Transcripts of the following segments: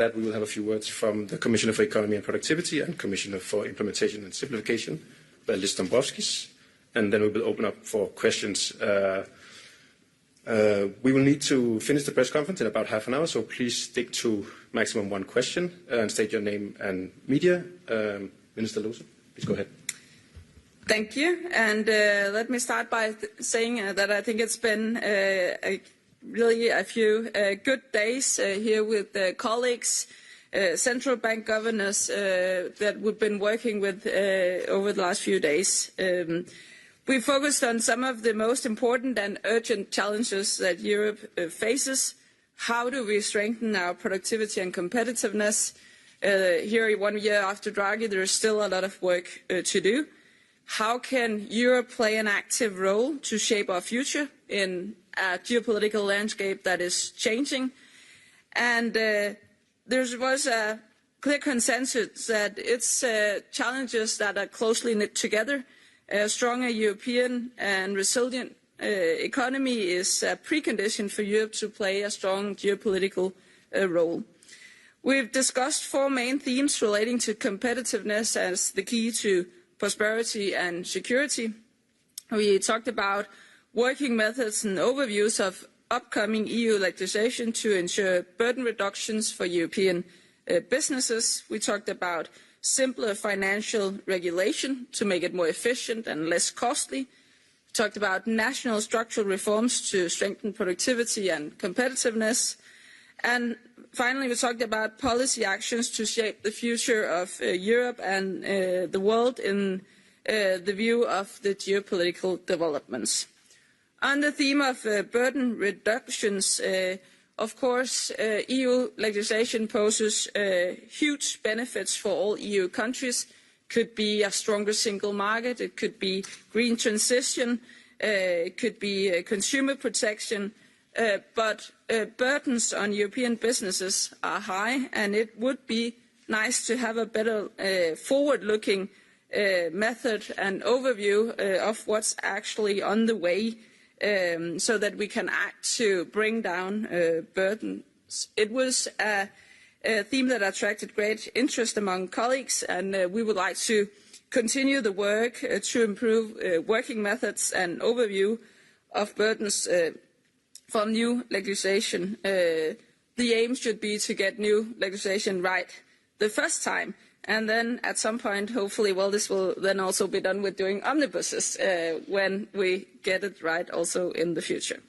that we will have a few words from the Commissioner for Economy and Productivity and Commissioner for Implementation and Simplification, Valdis Dombrovskis, and then we will open up for questions. We will need to finish the press conference in about half an hour, so please stick to maximum one question and state your name and media. Minister Lohse, please go ahead. Thank you. And let me start by saying that I think it's been really a few good days here with colleagues, central bank governors that we've been working with over the last few days. We focused on some of the most important and urgent challenges that Europe faces. How do we strengthen our productivity and competitiveness? Here, 1 year after Draghi, there is still a lot of work to do. How can Europe play an active role to shape our future in a geopolitical landscape that is changing? And there was a clear consensus that it's challenges that are closely knit together. A stronger European and resilient economy is a precondition for Europe to play a strong geopolitical role. We've discussed four main themes relating to competitiveness as the key to prosperity and security. We talked about working methods and overviews of upcoming EU legislation to ensure burden reductions for European businesses. We talked about simpler financial regulation to make it more efficient and less costly. We talked about national structural reforms to strengthen productivity and competitiveness. And finally, we talked about policy actions to shape the future of Europe and the world in the view of the geopolitical developments. On the theme of burden reductions, of course, EU legislation poses huge benefits for all EU countries. It could be a stronger single market, it could be green transition, it could be consumer protection, but burdens on European businesses are high, and it would be nice to have a better forward-looking method and overview of what's actually on the way, so that we can act to bring down burdens. It was a theme that attracted great interest among colleagues, and we would like to continue the work to improve working methods and overview of burdens from new legislation. The aim should be to get new legislation right the first time, and then at some point, hopefully, well, this will then also be done with doing omnibuses when we get it right also in the future.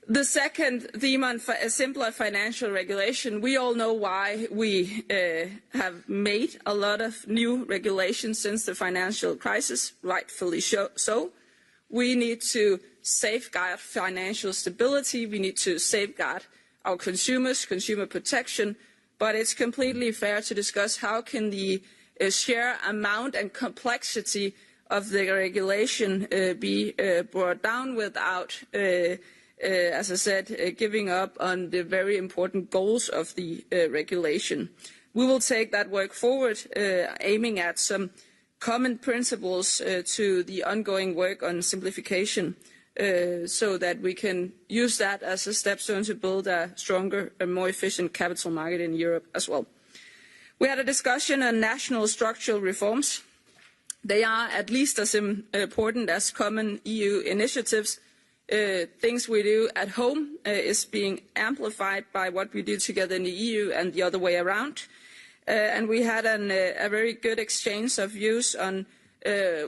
The second theme on a simpler financial regulation, we all know why we have made a lot of new regulations since the financial crisis, rightfully so. We need to safeguard financial stability, we need to safeguard our consumers, consumer protection, but it's completely fair to discuss how can the sheer amount and complexity of the regulation be brought down without as I said, giving up on the very important goals of the regulation. We will take that work forward, aiming at some common principles to the ongoing work on simplification, so that we can use that as a stepstone to build a stronger and more efficient capital market in Europe as well. We had a discussion on national structural reforms. They are at least as important as common EU initiatives. Things we do at home is being amplified by what we do together in the EU and the other way around. And we had a very good exchange of views on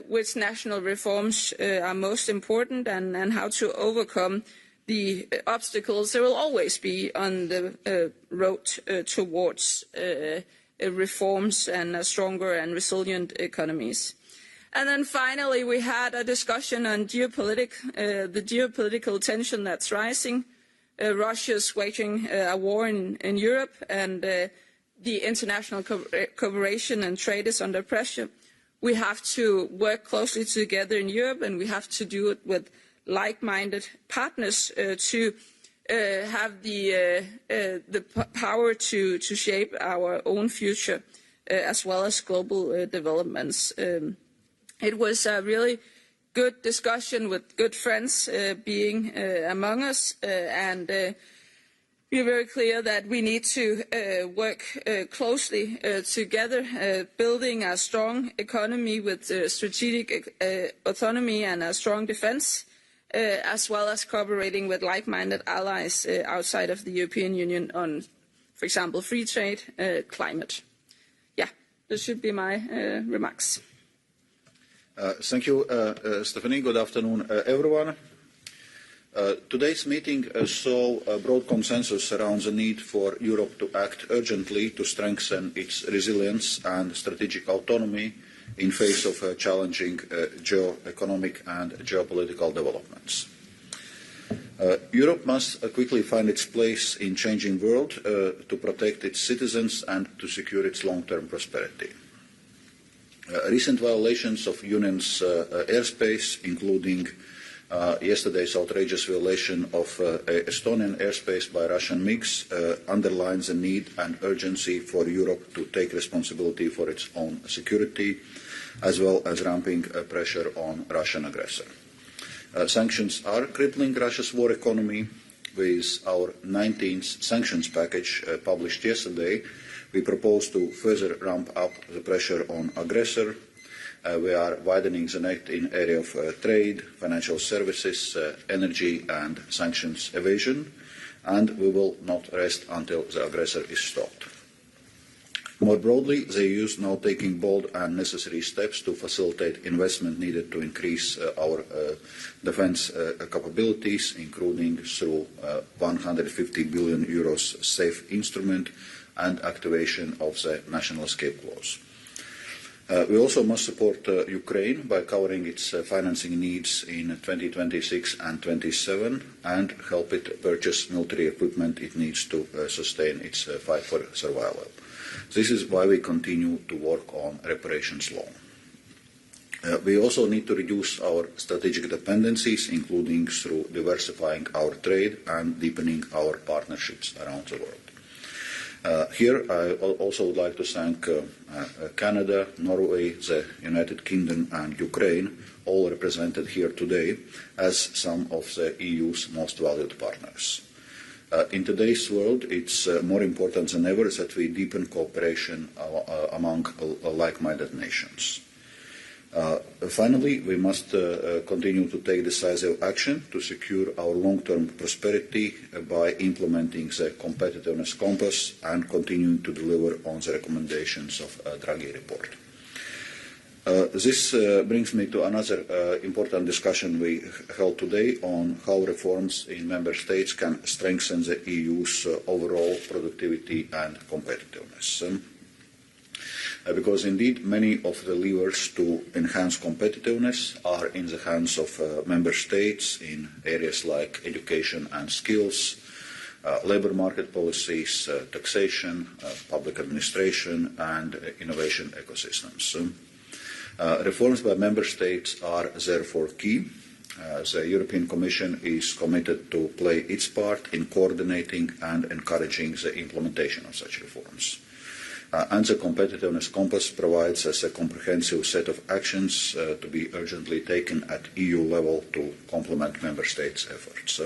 which national reforms are most important and how to overcome the obstacles there will always be on the road towards reforms and stronger and resilient economies. And then finally, we had a discussion on geopolitics, the geopolitical tension that's rising. Russia's waging a war in Europe, and the international cooperation and trade is under pressure. We have to work closely together in Europe, and we have to do it with like-minded partners to have the power to shape our own future, as well as global developments. It was a really good discussion with good friends being among us, and we are very clear that we need to work closely together, building a strong economy with strategic autonomy and a strong defence, as well as cooperating with like-minded allies outside of the European Union on, for example, free trade, climate. Yeah, this should be my remarks. Thank you, Stephanie. Good afternoon, everyone. Today's meeting saw a broad consensus around the need for Europe to act urgently to strengthen its resilience and strategic autonomy in face of challenging geo-economic and geopolitical developments. Europe must quickly find its place in a changing world to protect its citizens and to secure its long-term prosperity. Recent violations of Union's airspace, including yesterday's outrageous violation of Estonian airspace by Russian MiGs, underlines the need and urgency for Europe to take responsibility for its own security, as well as ramping pressure on Russian aggressor. Sanctions are crippling Russia's war economy. With our 19th sanctions package published yesterday, we propose to further ramp up the pressure on aggressor. We are widening the net in area of trade, financial services, energy and sanctions evasion, and we will not rest until the aggressor is stopped. More broadly, the EU is now taking bold and necessary steps to facilitate investment needed to increase our defence capabilities, including through €150 billion safe instrument and activation of the national escape clause. We also must support Ukraine by covering its financing needs in 2026 and 2027 and help it purchase military equipment it needs to sustain its fight for survival. This is why we continue to work on reparations law. We also need to reduce our strategic dependencies, including through diversifying our trade and deepening our partnerships around the world. Here, I also would like to thank Canada, Norway, the United Kingdom and Ukraine, all represented here today, as some of the EU's most valued partners. In today's world, it's more important than ever that we deepen cooperation among like-minded nations. Finally, we must continue to take decisive action to secure our long-term prosperity by implementing the competitiveness compass and continuing to deliver on the recommendations of the Draghi report. This brings me to another important discussion we held today on how reforms in member states can strengthen the EU's overall productivity and competitiveness. Because indeed many of the levers to enhance competitiveness are in the hands of member states in areas like education and skills, labour market policies, taxation, public administration and innovation ecosystems. Reforms by member states are therefore key. The European Commission is committed to play its part in coordinating and encouraging the implementation of such reforms. And the competitiveness compass provides us a comprehensive set of actions to be urgently taken at EU level to complement member states' efforts.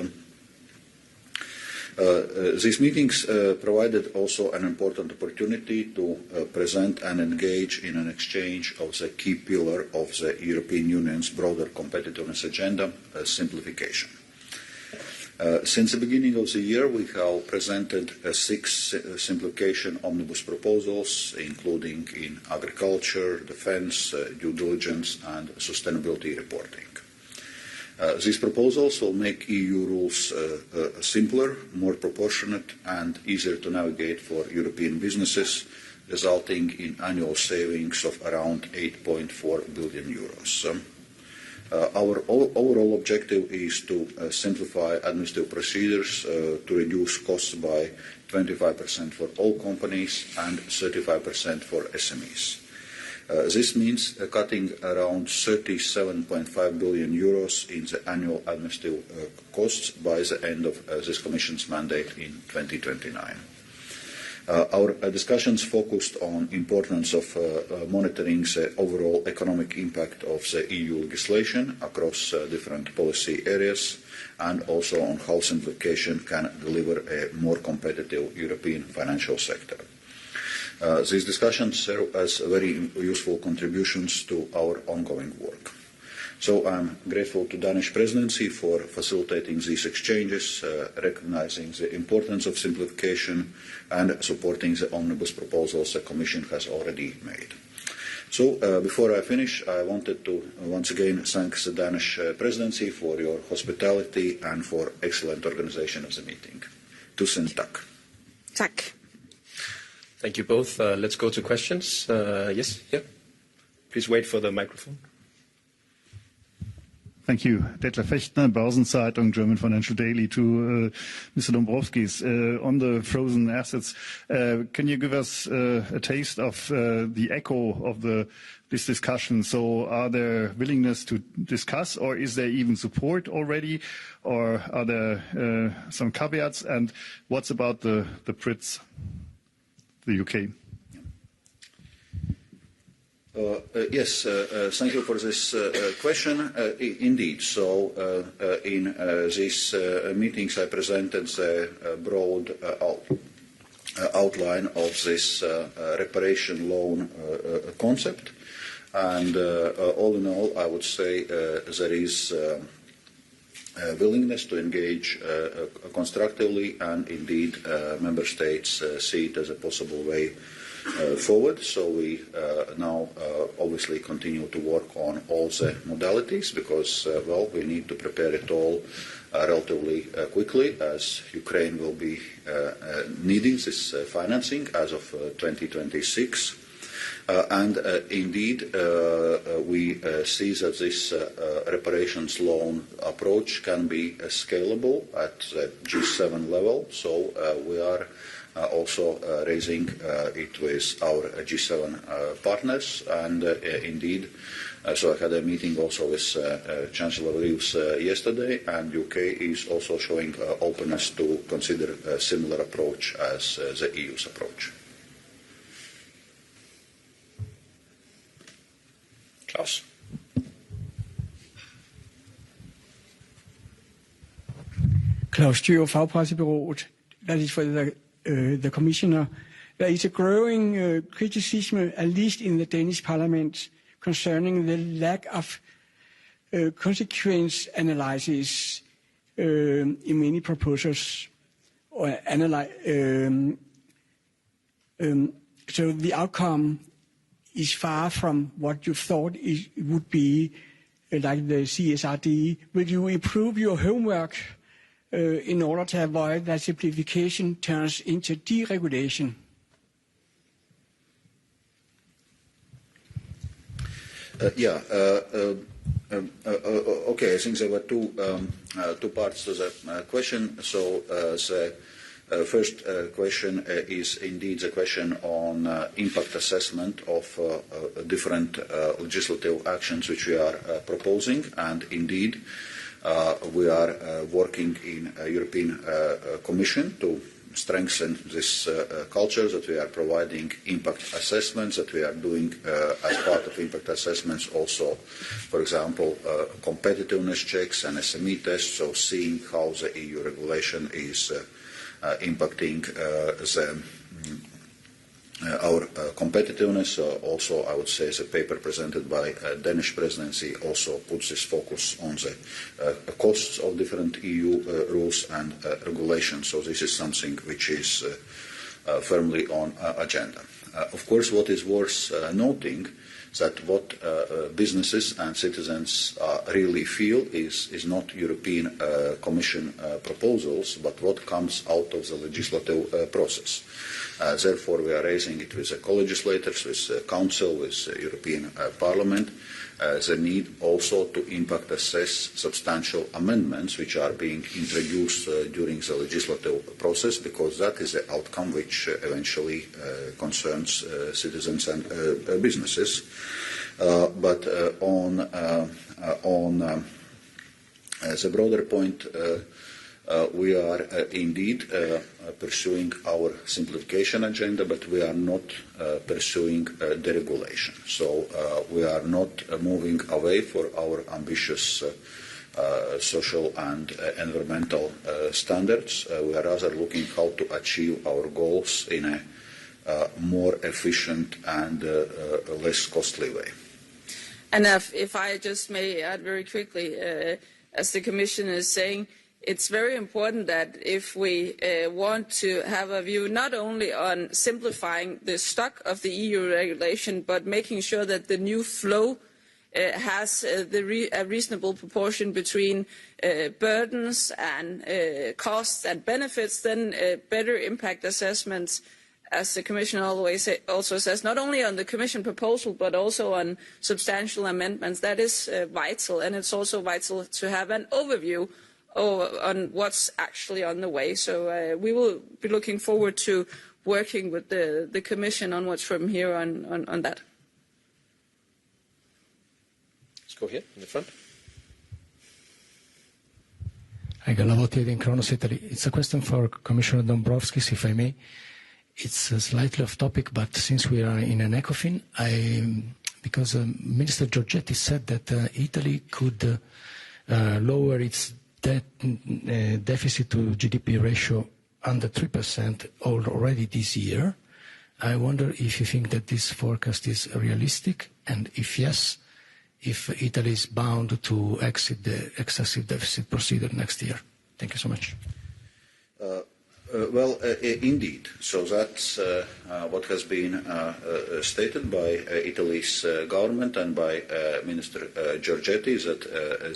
These meetings provided also an important opportunity to present and engage in an exchange of the key pillar of the European Union's broader competitiveness agenda, simplification. Since the beginning of the year, we have presented 6 simplification omnibus proposals, including in agriculture, defence, due diligence and sustainability reporting. These proposals will make EU rules simpler, more proportionate and easier to navigate for European businesses, resulting in annual savings of around €8.4 billion. Our overall objective is to simplify administrative procedures to reduce costs by 25% for all companies and 35% for SMEs. This means cutting around €37.5 billion in the annual administrative costs by the end of this Commission's mandate in 2029. Our discussions focused on importance of monitoring the overall economic impact of the EU legislation across different policy areas, and also on how simplification can deliver a more competitive European financial sector. These discussions serve as very useful contributions to our ongoing work. So I'm grateful to Danish Presidency for facilitating these exchanges, recognizing the importance of simplification and supporting the omnibus proposals the Commission has already made. So before I finish, I wanted to once again thank the Danish Presidency for your hospitality and for excellent organization of the meeting. Tusen tak. Tak. Thank you both. Let's go to questions. Yes, yeah. Please wait for the microphone. Thank you. Detlef Fechtner, Börsenzeitung, German Financial Daily. To Mr. Dombrovskis, on the frozen assets, can you give us a taste of the echo of this discussion? So are there willingness to discuss, or is there even support already, or are there some caveats? And what's about the Brits, the UK? Yes, thank you for this question. Indeed, so in these meetings I presented the broad outline of this reparation loan concept, and all in all I would say there is willingness to engage constructively, and indeed member states see it as a possible way forward. So we now obviously continue to work on all the modalities because, well, we need to prepare it all relatively quickly, as Ukraine will be needing this financing as of 2026. And indeed, we see that this reparations loan approach can be scalable at the G7 level. So we are also raising it with our G7 partners, and indeed, so I had a meeting also with Chancellor Reeves yesterday, and UK is also showing openness to consider a similar approach as the EU's approach. Klaus. Klaus Stühr, Fagpressebureauet. That is for the Commissioner. There is a growing criticism, at least in the Danish Parliament, concerning the lack of consequence analysis in many proposals. So the outcome is far from what you thought it would be, like the CSRD. Will you improve your homework in order to avoid that simplification turns into deregulation? Okay, I think there were two parts to the question. So the first question is indeed the question on impact assessment of different legislative actions which we are proposing, and indeed we are working in European Commission to strengthen this culture, that we are providing impact assessments, that we are doing as part of impact assessments also, for example, competitiveness checks and SME tests, so seeing how the EU regulation is impacting our competitiveness. Also, I would say the paper presented by Danish Presidency also puts this focus on the costs of different EU rules and regulations. So this is something which is firmly on agenda. Of course, what is worth noting that what businesses and citizens really feel is not European Commission proposals, but what comes out of the legislative process. Therefore, we are raising it with the co-legislators, with the Council, with the European Parliament, the need also to impact assess substantial amendments which are being introduced during the legislative process, because that is the outcome which eventually concerns citizens and businesses. But on the broader point, We are indeed pursuing our simplification agenda, but we are not pursuing deregulation. So we are not moving away for our ambitious social and environmental standards. We are rather looking how to achieve our goals in a more efficient and less costly way. And if I just may add very quickly, as the Commission is saying, it's very important that if we want to have a view not only on simplifying the stock of the EU regulation, but making sure that the new flow has a reasonable proportion between burdens and costs and benefits, then better impact assessments, as the Commission always also says, not only on the Commission proposal but also on substantial amendments. That is vital, and it's also vital to have an overview on what's actually on the way. So we will be looking forward to working with the Commission onwards from here on that. Let's go here in the front. Hi, Galavotti in Kronos, Italy. It's a question for Commissioner Dombrovskis, if I may. It's slightly off topic, but since we are in an ecofin, because Minister Giorgetti said that Italy could lower its deficit to GDP ratio under 3% already this year. I wonder if you think that this forecast is realistic, and if yes, if Italy is bound to exit the excessive deficit procedure next year. Thank you so much. Well, indeed. So that's what has been stated by Italy's government and by Minister Giorgetti, that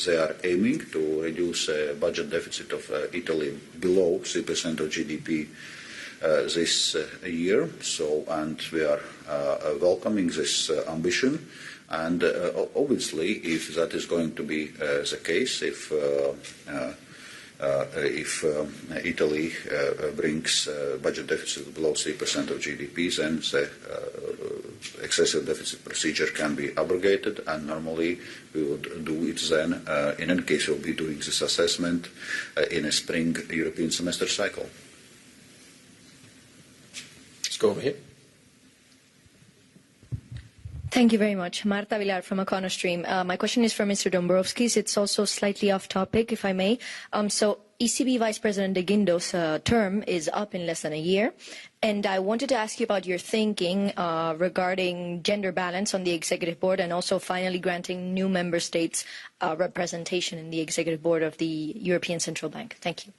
they are aiming to reduce the budget deficit of Italy below 3% of GDP this year. So, and we are welcoming this ambition. And obviously, if that is going to be the case, if Italy brings budget deficit below 3% of GDP, then the excessive deficit procedure can be abrogated, and normally we would do it then. In any case, we'll be doing this assessment in a spring European semester cycle. Let's go over here. Thank you very much. Marta Villar from EconoStream. My question is for Mr. Dombrovskis. It's also slightly off topic, if I may. So ECB Vice President de Guindos' term is up in less than a year. And I wanted to ask you about your thinking regarding gender balance on the executive board, and also finally granting new member states representation in the executive board of the European Central Bank. Thank you.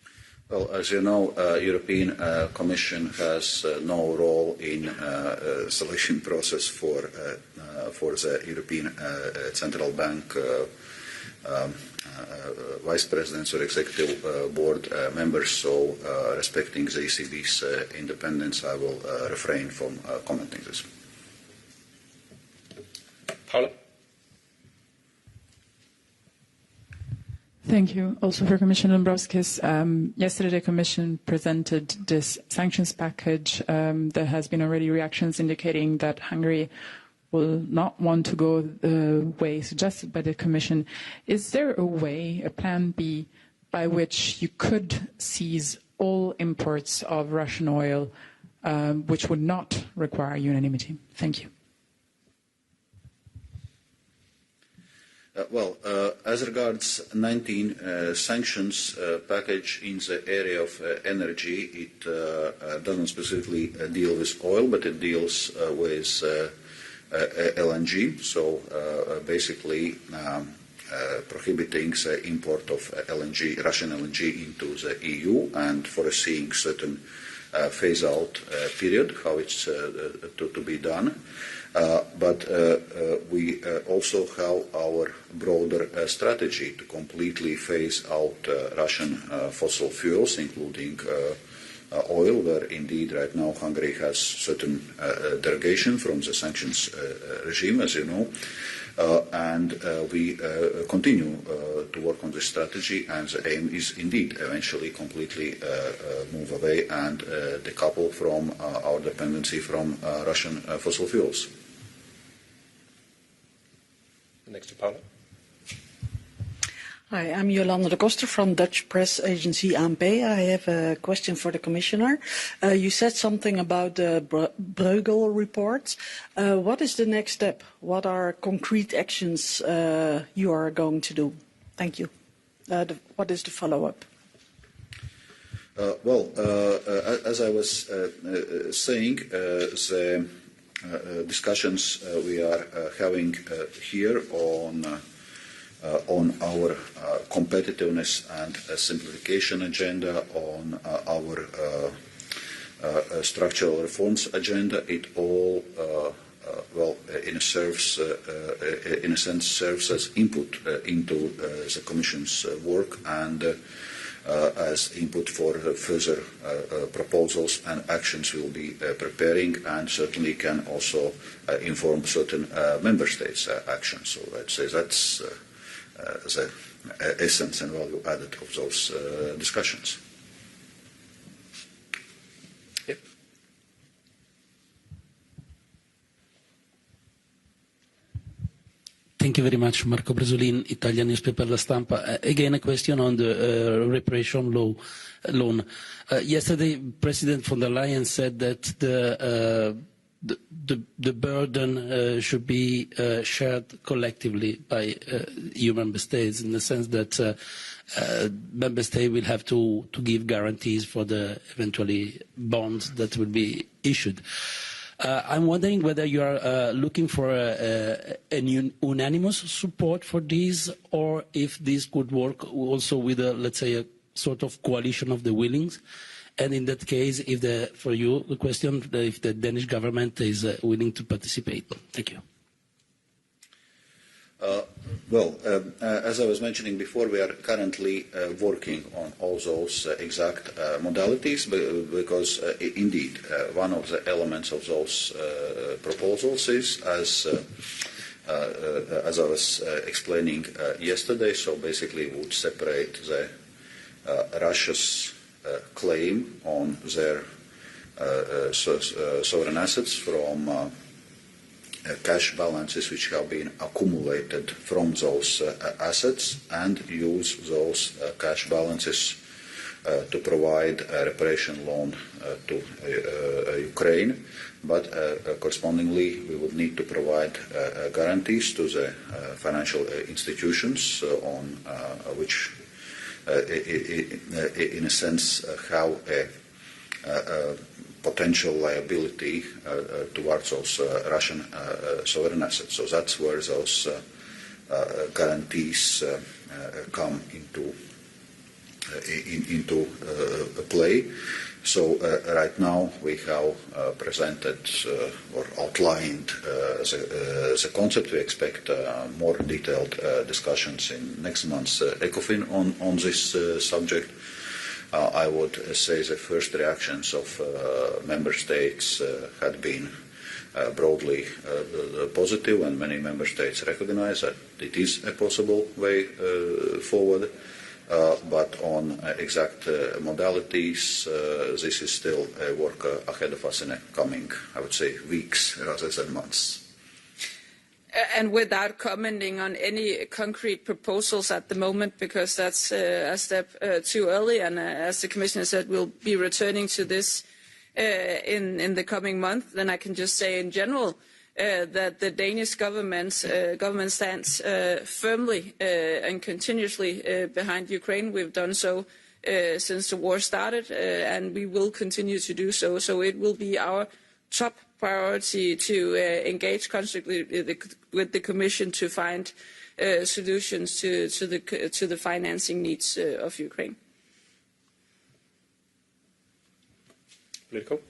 Well, as you know, European Commission has no role in selection process for the European Central Bank vice presidents or executive board members. So, respecting the ECB's independence, I will refrain from commenting this. Paula. Thank you. Also for Commissioner Dombrovskis, yesterday the Commission presented this sanctions package. There has been already reactions indicating that Hungary will not want to go the way suggested by the Commission. Is there a way, a plan B, by which you could seize all imports of Russian oil, which would not require unanimity? Thank you. Well, as regards 19 sanctions package in the area of energy, it doesn't specifically deal with oil, but it deals with LNG. So basically prohibiting the import of LNG, Russian LNG into the EU, and foreseeing certain phase-out period, how it's to be done. But we also have our broader strategy to completely phase out Russian fossil fuels, including oil, where indeed right now Hungary has certain derogation from the sanctions regime, as you know. And we continue to work on this strategy, and the aim is indeed eventually completely move away and decouple from our dependency from Russian fossil fuels. Next to Paula. Hi, I'm Jolanda de Koster from Dutch press agency ANP. I have a question for the Commissioner. You said something about the Bruegel report. What is the next step? What are concrete actions you are going to do? Thank you. What is the follow-up? As I was saying, the discussions we are having here on our competitiveness and simplification agenda, on our structural reforms agenda, it all, in a sense, serves as input into the Commission's work and as input for further proposals and actions we'll be preparing, and certainly can also inform certain member states' actions. So I'd say that's the essence and value added of those discussions. Yep. Thank you very much, Marco Bresolin, Italian newspaper La Stampa. Again, a question on the reparation loan. Yesterday, President von der Leyen said that the burden should be shared collectively by EU member states, in the sense that member states will have to give guarantees for the eventually bonds that will be issued. I'm wondering whether you are looking for an unanimous support for this, or if this could work also with, let's say, a sort of coalition of the willings. And in that case, for you, the question, if the Danish government is willing to participate. Thank you. As I was mentioning before, we are currently working on all those exact modalities, because indeed one of the elements of those proposals is, as I was explaining yesterday, so basically would separate the Russia's claim on their sovereign assets from cash balances which have been accumulated from those assets, and use those cash balances to provide a reparation loan to Ukraine. But correspondingly, we would need to provide guarantees to the financial institutions on which, in a sense, how a potential liability towards those Russian sovereign assets. So that's where those guarantees come into play. So right now we have presented or outlined the concept. We expect more detailed discussions in next month's ecofin on this subject. I would say the first reactions of member states had been broadly positive, and many member states recognize that it is a possible way forward. But on exact modalities, this is still a work ahead of us in the coming, I would say, weeks rather than months. And without commenting on any concrete proposals at the moment, because that's a step too early, and as the Commissioner said, we'll be returning to this in the coming month, then I can just say in general that the Danish government stands firmly and continuously behind Ukraine. We've done so since the war started, and we will continue to do so. So it will be our top priority to engage constructively with the Commission to find solutions to the financing needs of Ukraine. Politico.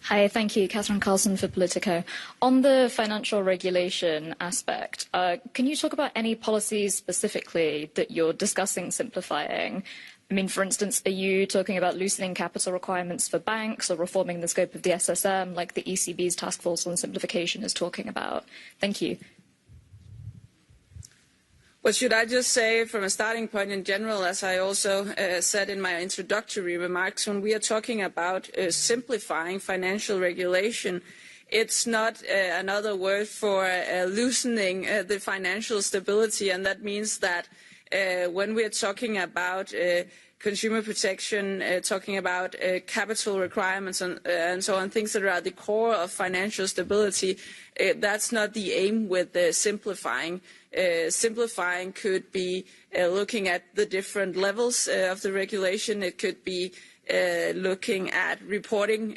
Hi, thank you. Catherine Carlson for Politico. On the financial regulation aspect, can you talk about any policies specifically that you're discussing simplifying? I mean, for instance, are you talking about loosening capital requirements for banks or reforming the scope of the SSM, like the ECB's task force on simplification is talking about? Thank you. Well, should I just say from a starting point in general, as I also said in my introductory remarks, when we are talking about simplifying financial regulation, it's not another word for loosening the financial stability, and that means that when we're talking about consumer protection, talking about capital requirements and so on, things that are at the core of financial stability, that's not the aim with simplifying. Simplifying could be looking at the different levels of the regulation. It could be looking at reporting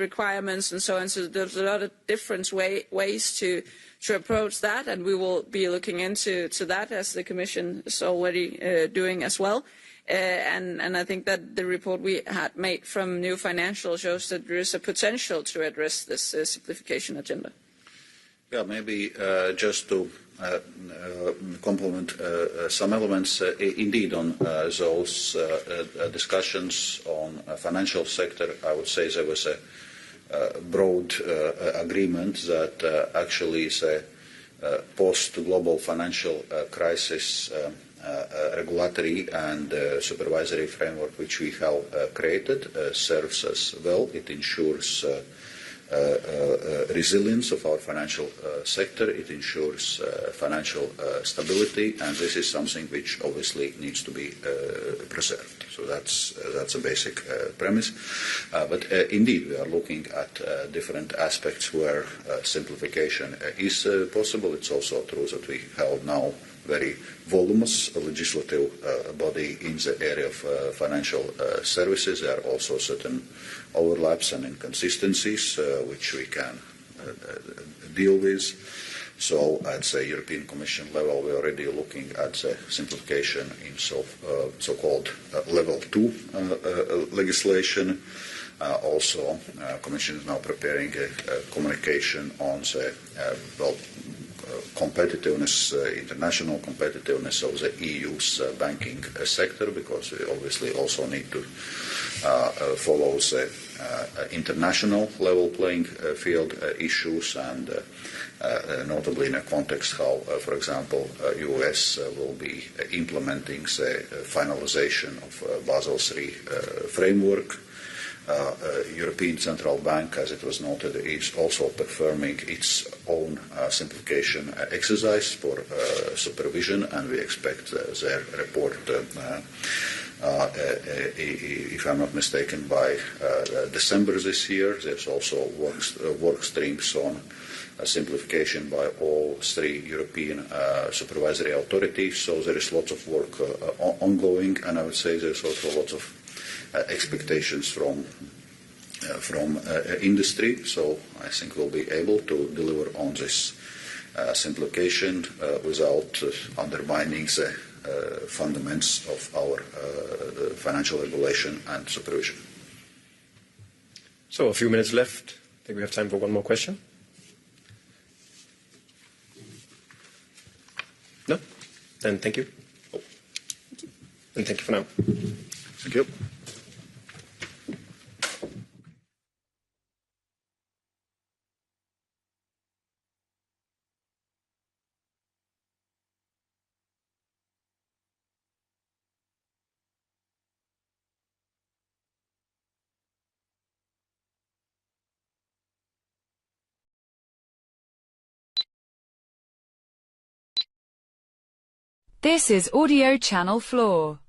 requirements and so on. So there's a lot of different ways to approach that, and we will be looking into that, as the Commission is already doing as well. And I think that the report we had made from New Financial shows that there is a potential to address this simplification agenda. Yeah, maybe just to complement some elements, indeed on those discussions on financial sector, I would say there was a broad agreement that actually the post-global financial crisis regulatory and supervisory framework which we have created serves us well. It ensures resilience of our financial sector. It ensures financial stability, and this is something which obviously needs to be preserved. So that's a basic premise. But indeed, we are looking at different aspects where simplification is possible. It's also true that we have now very voluminous legislative body in the area of financial services. There are also certain overlaps and inconsistencies which we can deal with. So at the European Commission level, we are already looking at the simplification in so-called level 2 legislation. Also, Commission is now preparing a communication on the competitiveness, international competitiveness of the EU's banking sector, because we obviously also need to follow the international level playing field issues, and notably in a context how, for example, US will be implementing the finalization of Basel III framework. European Central Bank, as it was noted, is also performing its own simplification exercise for supervision, and we expect their report, if I'm not mistaken, by December this year. There's also work streams on simplification by all three European supervisory authorities, so there is lots of work ongoing, and I would say there's also lots of expectations from industry. So I think we'll be able to deliver on this simplification without undermining the fundamentals of our financial regulation and supervision. So a few minutes left. I think we have time for one more question. No? Then thank you. And thank you for now. Thank you. This is Audio Channel Floor.